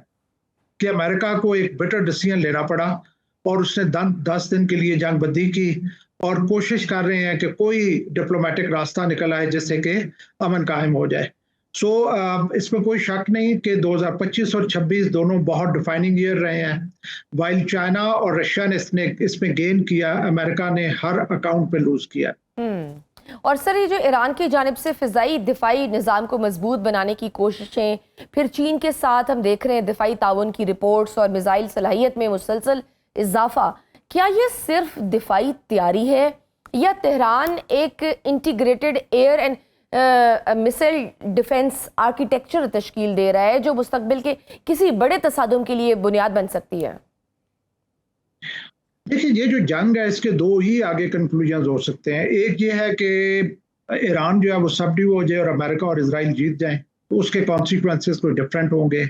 کہ امریکہ کو ایک بیٹر ڈیسیژن لینا پڑا اور اس نے 10 دن کے لیے جنگ بندی کی اور کوشش کر رہے ہیں کہ کوئی ڈپلومیٹک راستہ نکل آئے جس سے کہ امن قائم ہو جائے. سو اس میں کوئی شک نہیں کہ 2025 اور 26 دونوں بہت ڈیفائننگ ایئر رہے ہیں. وائل چائنا اور رشیا نے اس میں گین کیا، امریکہ نے ہر اکاؤنٹ پہ لوز کیا. اور سر، یہ جو ایران کی جانب سے فضائی دفاعی نظام کو مضبوط بنانے کی کوششیں، پھر چین کے ساتھ ہم دیکھ رہے ہیں دفاعی تعاون کی رپورٹس اور میزائل صلاحیت میں مسلسل اضافہ، کیا یہ صرف دفاعی تیاری ہے یا تہران ایک integrated air and missile defence architecture تشکیل دے رہا ہے جو مستقبل کے کسی بڑے تصادم کے لیے بنیاد بن سکتی ہے؟ دیکھیں، یہ جو جنگ ہے اس کے 2 ہی آگے کنکلوژنز ہو سکتے ہیں. ایک یہ ہے کہ ایران جو ہے وہ سبڈیو ہو جائے اور امریکہ اور اسرائیل جیت جائیں تو اس کے کانسیکوینسز کوئی ڈفرینٹ ہوں گے.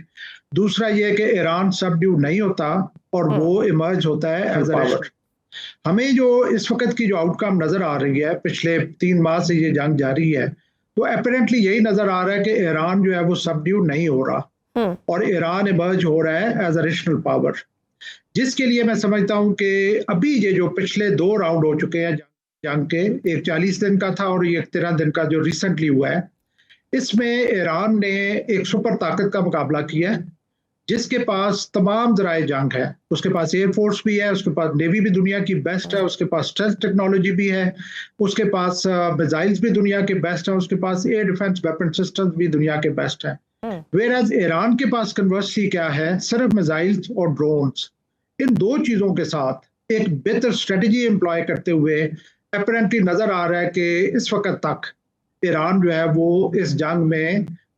دوسرا یہ کہ ایران سبڈیو نہیں ہوتا اور وہ ایمرج ہوتا ہے ایز اے پاور. ہمیں جو اس وقت کی جو آؤٹ کم نظر آ رہی ہے، پچھلے 3 ماہ سے یہ جنگ جاری ہے، تو اپیرنٹلی یہی نظر آ رہا ہے کہ ایران جو ہے وہ سبڈیو نہیں ہو رہا اور ایران ایمرج ہو رہا ہے ایز اے ریجنل پاور، جس کے لیے میں سمجھتا ہوں کہ ابھی یہ جو پچھلے 2 راؤنڈ ہو چکے ہیں جنگ کے، ایک 40 دن کا تھا اور ایک 13 دن کا جو ریسنٹلی ہوا ہے، اس میں ایران نے ایک سپر طاقت کا مقابلہ کیا ہے جس کے پاس تمام ذرائع جنگ ہے. اس کے پاس ایئر فورس بھی ہے, اس کے پاس نیوی بھی دنیا کی بیسٹ ہے, اس کے پاس اسٹیلتھ ٹیکنالوجی بھی ہے, اس کے پاس میزائلز بھی دنیا کے بیسٹ ہیں, اس کے پاس ایئر ڈیفنس ویپن سسٹمز بھی دنیا کے بیسٹ ہیں. ویئرز ایران کے پاس کنورسلی کیا ہے, صرف میزائلز اور ڈرونز. ان دو چیزوں کے ساتھ ایک بہتر اسٹریٹجی امپلائے کرتے ہوئے اپیرنٹلی نظر آ رہا ہے کہ اس وقت تک ایران جو ہے وہ اس جنگ میں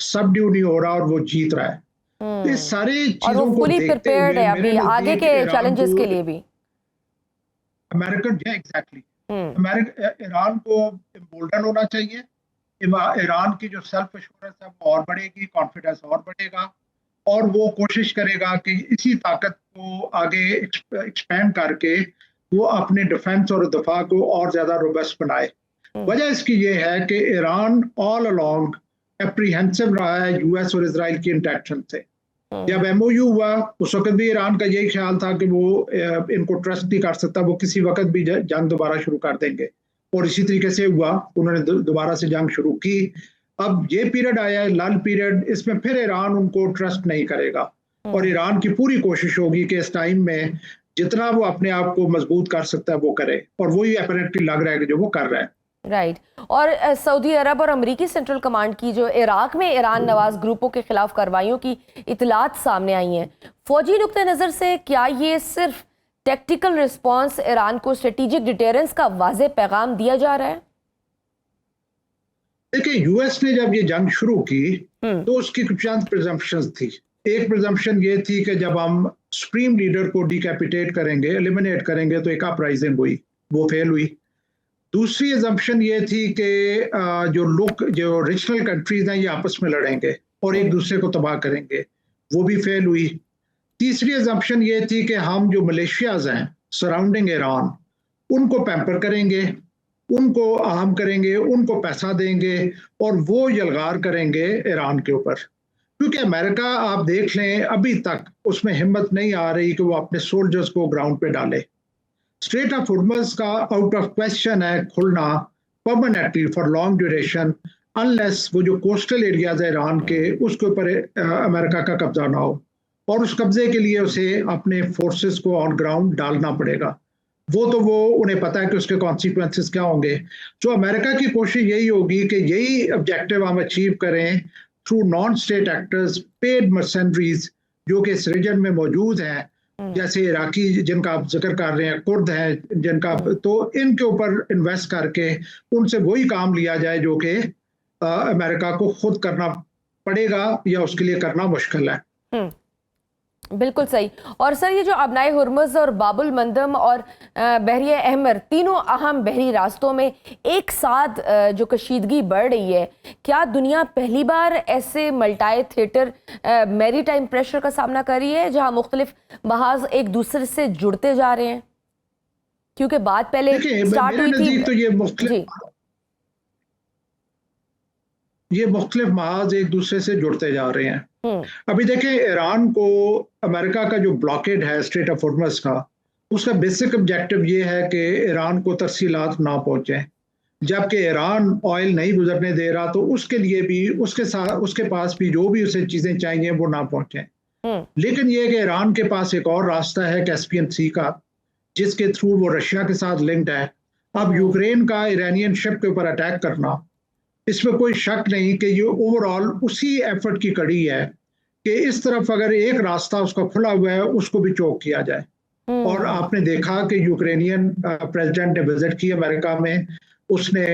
سبڈیو نہیں ہو رہا اور وہ جیت رہا ہے. اس سارے چیزوں کو دیکھتے ہوئے ابھی آگے کے چیلنجز کے لیے بھی امریکن ایگزیکٹلی ایران کو امبولڈن ہونا چاہیے. ایران کی جو سیلف ایشورنس ہے وہ اور بڑھے گی, کانفیڈنس اور بڑھے گا, اور وہ کوشش کرے گا کہ اسی طاقت کو آگے ایکسپینڈ کر کے وہ اپنے ڈیفنس اور دفاع کو اور زیادہ روبسٹ بنائے. وجہ اس کی یہ ہے کہ ایران آل along اپریہنسو رہا ہے یو ایس اور اسرائیل کی انٹریکشن سے. جب ایم او یو ہوا اس وقت بھی ایران کا یہی خیال تھا کہ وہ ان کو ٹرسٹ نہیں کر سکتا, وہ کسی وقت بھی جنگ دوبارہ شروع کر دیں گے, اور اسی طریقے سے ہوا, انہوں نے دوبارہ سے جنگ شروع کی. اب یہ پیریڈ آیا ہے لل پیریڈ, اس میں پھر ایران ان کو ٹرسٹ نہیں کرے گا, اور ایران کی پوری کوشش ہوگی کہ اس ٹائم میں جتنا وہ اپنے آپ کو مضبوط کر سکتا ہے وہ کرے, اور وہی اپیرنٹلی لگ رہا ہے کہ جو وہ کر رہا ہے. رائٹ. اور سعودی عرب اور امریکی سینٹرل کمانڈ کی جو عراق میں ایران نواز گروپوں کے خلاف کارروائیوں کی اطلاعات سامنے آئی ہیں, فوجی نقطہ نظر سے کیا یہ صرف ٹیکٹیکل رسپانس ایران کو اسٹریٹجک ڈیٹیرنس کا واضح پیغام دیا جا رہا ہے؟ دیکھیں, یو ایس نے جب یہ جنگ شروع کی تو اس کی کچھ چند پریزمپشنز تھی. ایک پریزمپشن یہ تھی کہ جب ہم سپریم لیڈر کو ڈیکیپیٹیٹ کریں گے, ایلیمینیٹ کریں گے, تو ایک اپرائزنگ ہوئی, وہ فیل ہوئی. دوسری ایزمپشن یہ تھی کہ جو ریجنل کنٹریز ہیں یہ آپس میں لڑیں گے اور ایک دوسرے کو تباہ کریں گے, وہ بھی فیل ہوئی. تیسری ایزمپشن یہ تھی کہ ہم جو ملیشیاز ہیں سراؤنڈنگ ایران ان کو پیمپر کریں گے, ان کو اہم کریں گے, ان کو پیسہ دیں گے, اور وہ یلغار کریں گے ایران کے اوپر. کیونکہ امریکہ آپ دیکھ لیں ابھی تک اس میں ہمت نہیں آ رہی کہ وہ اپنے سولجرز کو گراؤنڈ پہ ڈالے. اسٹریٹ آف ہارمز کا آؤٹ آف کویسچن ہے کھلنا permanently for long duration, unless وہ جو کوسٹل ایریاز ہے ایران کے اس کے اوپر امریکہ کا قبضہ نہ ہو, اور اس قبضے کے لیے اسے اپنے فورسز کو آن گراؤنڈ ڈالنا پڑے گا. وہ انہیں پتا ہے کہ اس کے کانسیکوینسز کیا ہوں گے. تو امریکہ کی کوشش یہی ہوگی کہ یہی آبجیکٹیو ہم اچیو کریں through non state actors, paid mercenaries جو کہ اس ریجن میں موجود ہیں, جیسے عراقی جن کا آپ ذکر کر رہے ہیں, کرد ہیں جن کا, تو ان کے اوپر انویسٹ کر کے ان سے وہی کام لیا جائے جو کہ امریکہ کو خود کرنا پڑے گا یا اس کے لیے کرنا مشکل ہے. بالکل صحیح. اور سر, یہ جو آبنائے ہرمز اور باب المندم اور بحیرہ احمر تینوں اہم بحری راستوں میں ایک ساتھ جو کشیدگی بڑھ رہی ہے, کیا دنیا پہلی بار ایسے ملٹائی تھیٹر میری ٹائم پریشر کا سامنا کر رہی ہے جہاں مختلف محاذ ایک دوسرے سے جڑتے جا رہے ہیں؟ کیونکہ بات پہلے سٹارٹ ہوئی تھی تو یہ مختلف محاذ ایک دوسرے سے جڑتے جا رہے ہیں. ابھی دیکھیں, ایران کو امریکہ کا جو بلاکیڈ ہے اسٹریٹ آف ہارمز کا, اس کا بیسک آبجیکٹو یہ ہے کہ ایران کو ترسیلات نہ پہنچیں, جبکہ ایران آئل نہیں گزرنے دے رہا, تو اس کے لیے بھی اس کے پاس بھی جو بھی اسے چیزیں چاہیے وہ نہ پہنچیں. لیکن یہ کہ ایران کے پاس ایک اور راستہ ہے کیسپین سی کا, جس کے تھرو وہ رشیا کے ساتھ لنکڈ ہے. اب یوکرین کا ایرانین شپ کے اوپر اٹیک کرنا, اس میں کوئی شک نہیں کہ یہ اوور آل اسی ایفرٹ کی کڑی ہے کہ اس طرف اگر ایک راستہ اس کا کھلا ہوا ہے اس کو بھی چوک کیا جائے. اور آپ نے دیکھا کہ یوکرینین پریزیڈنٹ نے وزٹ کی امریکہ میں, اس نے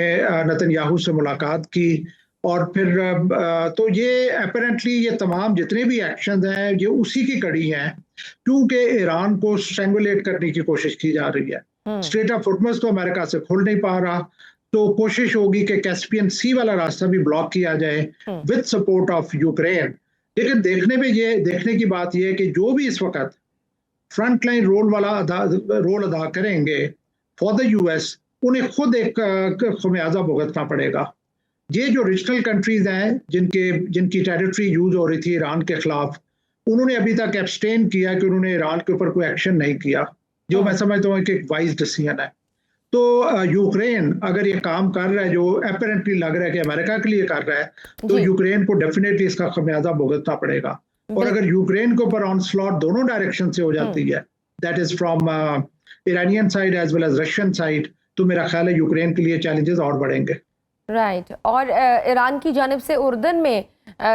نتن یاہو سے ملاقات کی, اور پھر تو یہ اپیرنٹلی یہ تمام جتنے بھی ایکشنز ہیں یہ اسی کی کڑی ہیں, کیونکہ ایران کو اسٹرینگولیٹ کرنے کی کوشش کی جا رہی ہے. اسٹریٹ آف ہارمز تو امریکہ سے کھل نہیں پا رہا, تو کوشش ہوگی کہ کیسپین سی والا راستہ بھی بلاک کیا جائے وتھ سپورٹ آف یوکرین. لیکن دیکھنے کی بات یہ ہے کہ جو بھی اس وقت فرنٹ لائن رول ادا کریں گے فار دا یو ایس, انہیں خود ایک خمیازہ بھگتنا پڑے گا. یہ جو ریجنل کنٹریز ہیں جن کی ٹیریٹری یوز ہو رہی تھی ایران کے خلاف, انہوں نے ابھی تک ایبسٹین کیا کہ انہوں نے ایران کے اوپر کوئی ایکشن نہیں کیا, جو میں سمجھتا ہوں کہ ایک وائز ڈیسیژن ہے. تو یوکرین اگر یہ کام کر رہا ہے جو اپیرنٹلی لگ رہا ہے کہ امریکہ کے لیے کر رہا ہے, تو یوکرین کو ڈیفینیٹلی اس کا خمیازہ بھگتنا پڑے گا. اور اگر یوکرین کے اوپر آن سلاٹ دونوں ڈائریکشن سے ہو جاتی ہے, that is from Iranian side as well as Russian side, تو میرا خیال ہے یوکرین کے لیے چیلنجز اور بڑھیں گے. رائٹ. اور ایران کی جانب سے اردن میں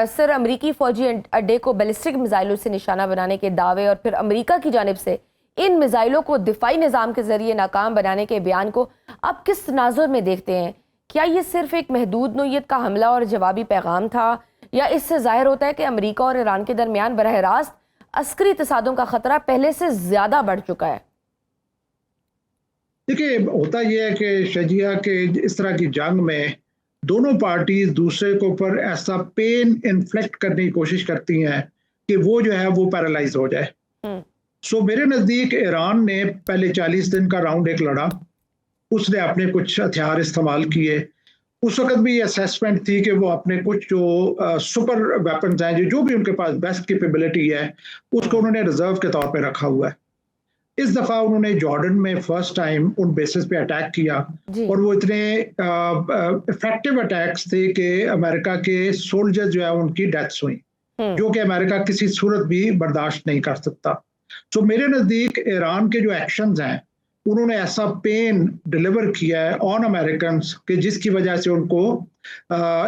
سر امریکی فوجی اڈے کو بیلسٹک میزائلوں سے نشانہ بنانے کے دعوے, اور پھر امریکہ کی جانب سے ان میزائلوں کو دفاعی نظام کے ذریعے ناکام بنانے کے بیان کو آپ کس تناظر میں دیکھتے ہیں؟ کیا یہ صرف ایک محدود نوعیت کا حملہ اور جوابی پیغام تھا, یا اس سے ظاہر ہوتا ہے کہ امریکہ اور ایران کے درمیان براہ راست عسکری تصادم کا خطرہ پہلے سے زیادہ بڑھ چکا ہے؟ دیکھیے, ہوتا یہ ہے کہ شجیہ کے اس طرح کی جنگ میں دونوں پارٹیز دوسرے کے اوپر ایسا پین انفلیکٹ کرنے کی کوشش کرتی ہیں کہ وہ جو ہے وہ پیرالائز ہو جائے. سو میرے نزدیک ایران نے پہلے 40 دن کا راؤنڈ ایک لڑا, اس نے اپنے کچھ ہتھیار استعمال کیے. اس وقت بھی یہ اسیسمنٹ تھی کہ وہ اپنے کچھ جو سپر ویپنز ہیں, جو بھی ان کے پاس بیسٹ کیپیبلٹی ہے, اس کو انہوں نے ریزرو کے طور پہ رکھا ہوا ہے. اس دفعہ انہوں نے جارڈن میں فرسٹ ٹائم ان بیسز پہ اٹیک کیا, اور وہ اتنے افیکٹو اٹیکس تھے کہ امریکہ کے سولجر جو ہے ان کی ڈیتھس ہوئیں, جو کہ امریکہ کسی صورت بھی برداشت نہیں کر سکتا. تو میرے نزدیک ایران کے جو ایکشنز ہیں انہوں نے ایسا پین ڈیلیور کیا ہے آن امریکنز کہ جس کی وجہ سے ان کو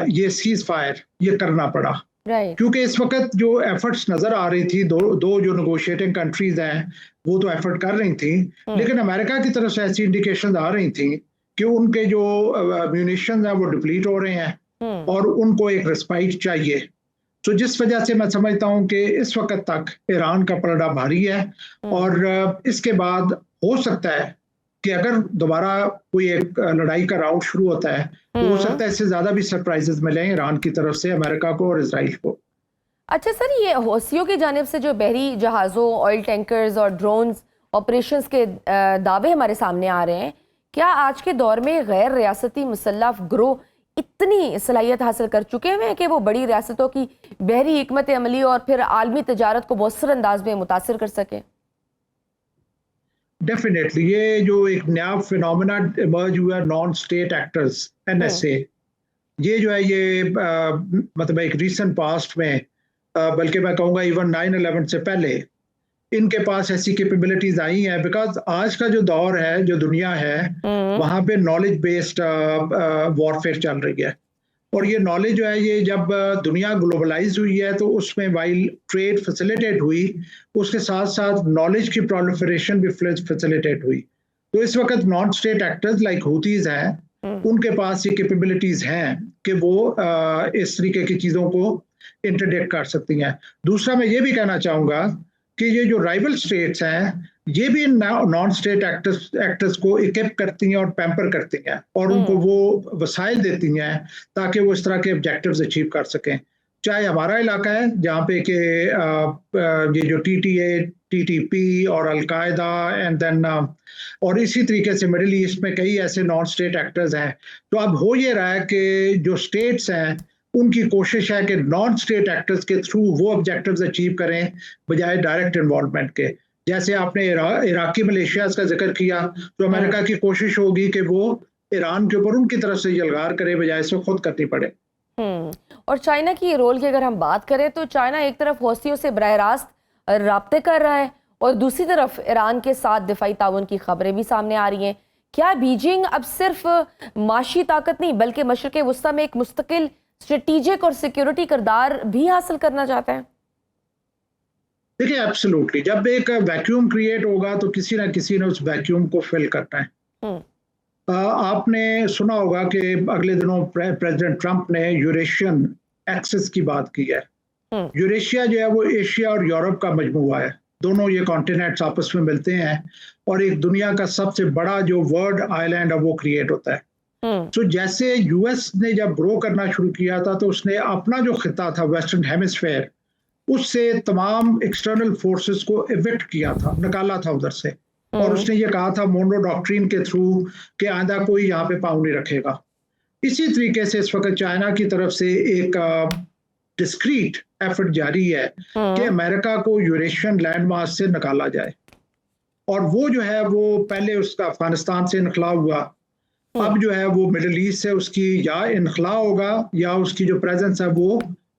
یہ سیز فائر یہ کرنا پڑا. کیونکہ اس وقت جو ایفرٹس نظر آ رہی تھی, دو جو نیگوشیٹنگ کنٹریز ہیں وہ تو ایفرٹ کر رہی تھیں, لیکن امریکہ کی طرف سے ایسی انڈیکیشنز آ رہی تھیں کہ ان کے جو میونیشنز ہیں وہ ڈپلیٹ ہو رہے ہیں اور ان کو ایک ریسپائٹ چاہیے. تو جس وجہ سے میں سمجھتا ہوں کہ اس وقت تک ایران کا پلڑا بھاری ہے, اور اس کے بعد ہو سکتا ہے کہ اگر دوبارہ کوئی ایک لڑائی کا راؤنڈ شروع ہوتا ہے تو ہو سکتا ہے اس سے زیادہ بھی سرپرائزز ملیں ایران کی طرف سے امریکہ کو اور اسرائیل کو. اچھا سر, یہ حوثیوں کی جانب سے جو بحری جہازوں, آئل ٹینکرز اور ڈرونز آپریشنز کے دعوے ہمارے سامنے آ رہے ہیں, کیا آج کے دور میں غیر ریاستی مسلح گروہ اتنی صلاحیت حاصل کر چکے ہوئے ہیں کہ وہ بڑی ریاستوں کی بحری حکمت عملی اور پھر عالمی تجارت کو مؤثر انداز میں متاثر کر سکیں؟ ڈیفینیٹلی یہ جو ایک نیا فینومینا ایمرج ہوا ہے, نان اسٹیٹ ایکٹرز, NSA, یہ جو ہے یہ مطلب ایک ریسنٹ پاسٹ میں, بلکہ میں کہوں گا ایون 9/11 سے پہلے ان کے پاس ایسی کیپیبلٹیز آئی ہیں, بیکاز آج کا جو دور ہے, جو دنیا ہے, وہاں پہ نالج بیسڈ وارفیئر چل رہی ہے. اور یہ نالج جو ہے یہ جب دنیا گلوبلائز ہوئی ہے تو اس میں وائل ٹریڈ فیسیلیٹیٹ ہوئی, اس کے ساتھ ساتھ نالج کی پرولفریشن بھی فیسیلیٹیٹ ہوئی. تو اس وقت نان اسٹیٹ ایکٹرز لائک ہوتیز ہیں, ان کے پاس یہ کیپیبلٹیز ہیں کہ وہ اس طریقے کی چیزوں کو انٹرڈکٹ کر سکتی ہیں. دوسرا میں یہ بھی کہنا چاہوں گا کہ یہ جو رائیول اسٹیٹس ہیں یہ بھی نان اسٹیٹ ایکٹرز کو اکیپ کرتی ہیں اور پیمپر کرتی ہیں, اور ان کو وہ وسائل دیتی ہیں تاکہ وہ اس طرح کے آبجیکٹیوز اچیو کر سکیں. چاہے ہمارا علاقہ ہے جہاں پہ کہ یہ جو TTA, TTP اور القاعدہ اینڈ دین اور اسی طریقے سے مڈل ایسٹ میں کئی ایسے نان اسٹیٹ ایکٹرز ہیں. تو اب ہو یہ رہا ہے کہ جو اسٹیٹس ہیں ان کی کوشش ہے کہ نان اسٹیٹ ایکٹرز کے تھرو وہ آبجیکٹیوز اچیو کریں بجائے ڈائریکٹ انوالومنٹ کے. جیسے آپ نے عراقی ملیشیاز کا ذکر کیا, تو امریکہ کی کوشش ہوگی کہ وہ ایران کے اوپر ان کی طرف سے یلغار کرے بجائے سے خود کرنی پڑے. اور چائنا کی رول کی اگر ہم بات کریں تو چائنا ایک طرف حوثیوں سے براہ راست رابطے کر رہا ہے اور دوسری طرف ایران کے ساتھ دفاعی تعاون کی خبریں بھی سامنے آ رہی ہیں. کیا بیجنگ اب صرف معاشی طاقت نہیں بلکہ مشرق وسطیٰ میں ایک مستقل اسٹریٹجک اور سیکیورٹی کردار بھی حاصل کرنا چاہتا ہے؟ دیکھیں ایبسولوٹلی, جب ایک ویکیوم کریٹ ہوگا تو کسی نہ کسی نے اس ویکیوم کو فل کرنا ہے. آپ نے سنا ہوگا کہ اگلے دنوں پریزیڈنٹ ٹرمپ نے یوریشین ایکسس کی بات کی ہے. یوریشیا جو ہے وہ ایشیا اور یورپ کا مجموعہ ہے, دونوں یہ کانٹیننٹس آپس میں ملتے ہیں اور ایک دنیا کا سب سے بڑا جو ورلڈ آئی لینڈ ہے وہ کریٹ ہوتا ہے. تو جیسے US نے جب گرو کرنا شروع کیا تھا تو اس نے اپنا جو خطہ تھا ویسٹرن ہیمسفیئر, اس سے تمام ایکسٹرنل فورسز کو ایوکٹ کیا تھا, نکالا تھا ادھر سے, اور اس نے یہ کہا تھا مونرو ڈاکٹرین کے تھرو کہ آئندہ کوئی یہاں پہ پاؤں نہیں رکھے گا. اسی طریقے سے اس وقت چائنا کی طرف سے ایک ڈسکریٹ ایفرٹ جاری ہے کہ امریکہ کو یوریشین لینڈ ماس سے نکالا جائے, اور وہ جو ہے وہ پہلے اس کا افغانستان سے انخلا ہوا, اب جو ہے وہ مڈل ایسٹ سے اس کی یا انخلا ہوگا یا اس کی جو پریزنس ہے وہ